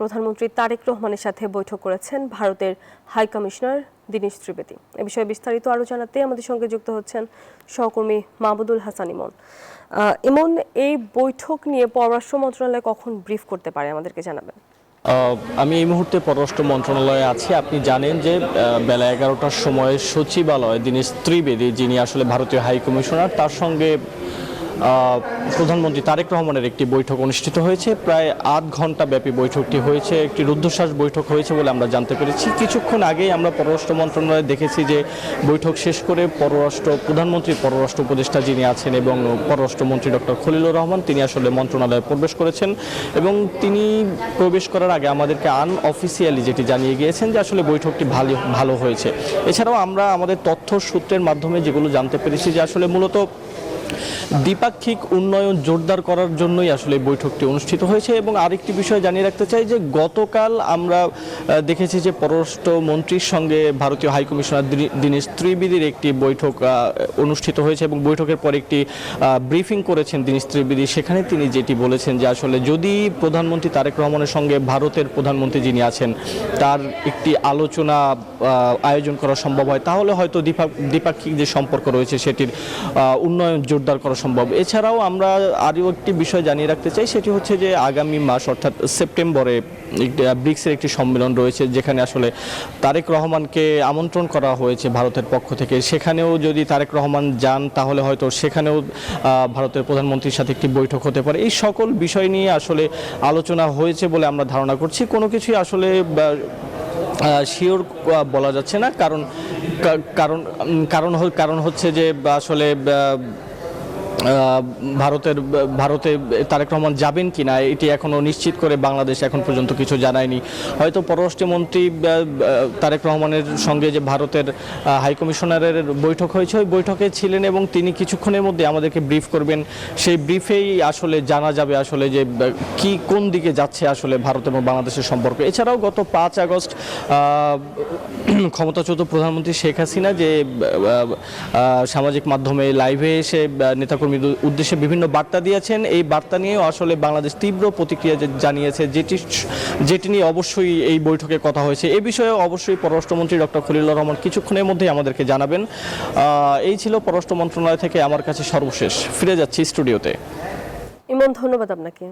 প্রধানমন্ত্রী তারেক রহমানের সাথে বৈঠক করেছেন ভারতের হাই কমিশনার দীনেশ ত্রিবেদী। এ বিষয়ে বিস্তারিত আরও জানাতে আমাদের সঙ্গে যুক্ত হচ্ছেন সহকর্মী মাহমুদুল হাসান ইমন। ইমন, এই বৈঠক নিয়ে পররাষ্ট্র মন্ত্রণালয় কখন ব্রিফ করতে পারে আমাদেরকে জানাবেন। আমি এই মুহূর্তে পররাষ্ট্র মন্ত্রণালয়ে আছি। আপনি জানেন যে বেলা ১১টার সময় সচিবালয়ে দীনেশ ত্রিবেদী, যিনি আসলে ভারতীয় হাই কমিশনার, তার সঙ্গে প্রধানমন্ত্রী তারেক রহমানের একটি বৈঠক অনুষ্ঠিত হয়েছে। প্রায় ৮ ঘন্টা ব্যাপী বৈঠকটি হয়েছে, একটি রুদ্ধশ্বাস বৈঠক হয়েছে বলে আমরা জানতে পেরেছি। কিছুক্ষণ আগেই আমরা পররাষ্ট্র মন্ত্রণালয়ে দেখেছি যে বৈঠক শেষ করে প্রধানমন্ত্রীর পররাষ্ট্র উপদেষ্টা যিনি আছেন এবং পররাষ্ট্রমন্ত্রী ডক্টর খলিলুর রহমান, তিনি আসলে মন্ত্রণালয়ে প্রবেশ করেছেন এবং তিনি প্রবেশ করার আগে আমাদেরকে আনঅফিসিয়ালি যেটি জানিয়ে গিয়েছেন যে আসলে বৈঠকটি ভালো হয়েছে। এছাড়াও আমরা আমাদের তথ্য সূত্রের মাধ্যমে যেগুলো জানতে পেরেছি যে আসলে মূলত দ্বিপাক্ষিক উন্নয়ন জোরদার করার জন্যই আসলে বৈঠকটি অনুষ্ঠিত হয়েছে। এবং আরেকটি বিষয় জানিয়ে রাখতে চাই যে গতকাল আমরা দেখেছি যে পররাষ্ট্র মন্ত্রীর সঙ্গে ভারতীয় হাইকমিশনার দীনেশ ত্রিবেদীর একটি বৈঠক অনুষ্ঠিত হয়েছে এবং বৈঠকের পর একটি ব্রিফিং করেছেন দীনেশ ত্রিবেদী। সেখানে তিনি যেটি বলেছেন যে আসলে যদি প্রধানমন্ত্রী তারেক রহমানের সঙ্গে ভারতের প্রধানমন্ত্রী যিনি আছেন তার একটি আলোচনা আয়োজন করা সম্ভব হয়, তাহলে হয়তো দ্বিপাক্ষিক যে সম্পর্ক রয়েছে সেটির উন্নয়ন জোরদার করা সম্ভব। এছাড়াও আমরা আরও একটি বিষয় জানিয়ে রাখতে চাই, সেটি হচ্ছে যে আগামী মাস অর্থাৎ সেপ্টেম্বরে ব্রিক্সের একটি সম্মেলন রয়েছে, যেখানে আসলে তারেক রহমানকে আমন্ত্রণ করা হয়েছে ভারতের পক্ষ থেকে। সেখানেও যদি তারেক রহমান যান তাহলে হয়তো সেখানেও ভারতের প্রধানমন্ত্রীর সাথে একটি বৈঠক হতে পারে। এই সকল বিষয় নিয়ে আসলে আলোচনা হয়েছে বলে আমরা ধারণা করছি। কোনো কিছুই আসলে শিওর বলা যাচ্ছে না, কারণ হচ্ছে যে আসলে ভারতে তারেক রহমান যাবেন কিনা এটি এখনও নিশ্চিত করে বাংলাদেশ এখন পর্যন্ত কিছু জানায়নি। হয়তো পররাষ্ট্রমন্ত্রী তারেক রহমানের সঙ্গে যে ভারতের হাইকমিশনারের বৈঠক হয়েছে ওই বৈঠকে ছিলেন এবং তিনি কিছুক্ষণের মধ্যে আমাদেরকে ব্রিফ করবেন। সেই ব্রিফেই আসলে জানা যাবে আসলে যে কোন দিকে যাচ্ছে আসলে ভারত এবং বাংলাদেশের সম্পর্ক। এছাড়াও গত ৫ আগস্ট ক্ষমতাচ্যুত প্রধানমন্ত্রী শেখ হাসিনা যে সামাজিক মাধ্যমে লাইভে এসে নেতাকর্মীর উদ্দেশ্যে বিভিন্ন বার্তা দিয়েছেন, এই বার্তা নিয়েও আসলে বাংলাদেশ তীব্র প্রতিক্রিয়া জানিয়েছে, যেটি নিয়ে অবশ্যই এই বৈঠকে কথা হয়েছে। এই বিষয়ে অবশ্যই পররাষ্ট্রমন্ত্রী ডক্টর খলিলুর রহমান কিছুক্ষণের মধ্যেই আমাদেরকে জানাবেন। এই ছিল পররাষ্ট্র মন্ত্রণালয় থেকে আমার কাছে সর্বশেষ। ফিরে যাচ্ছি স্টুডিওতে। ইমন, ধন্যবাদ আপনাকে।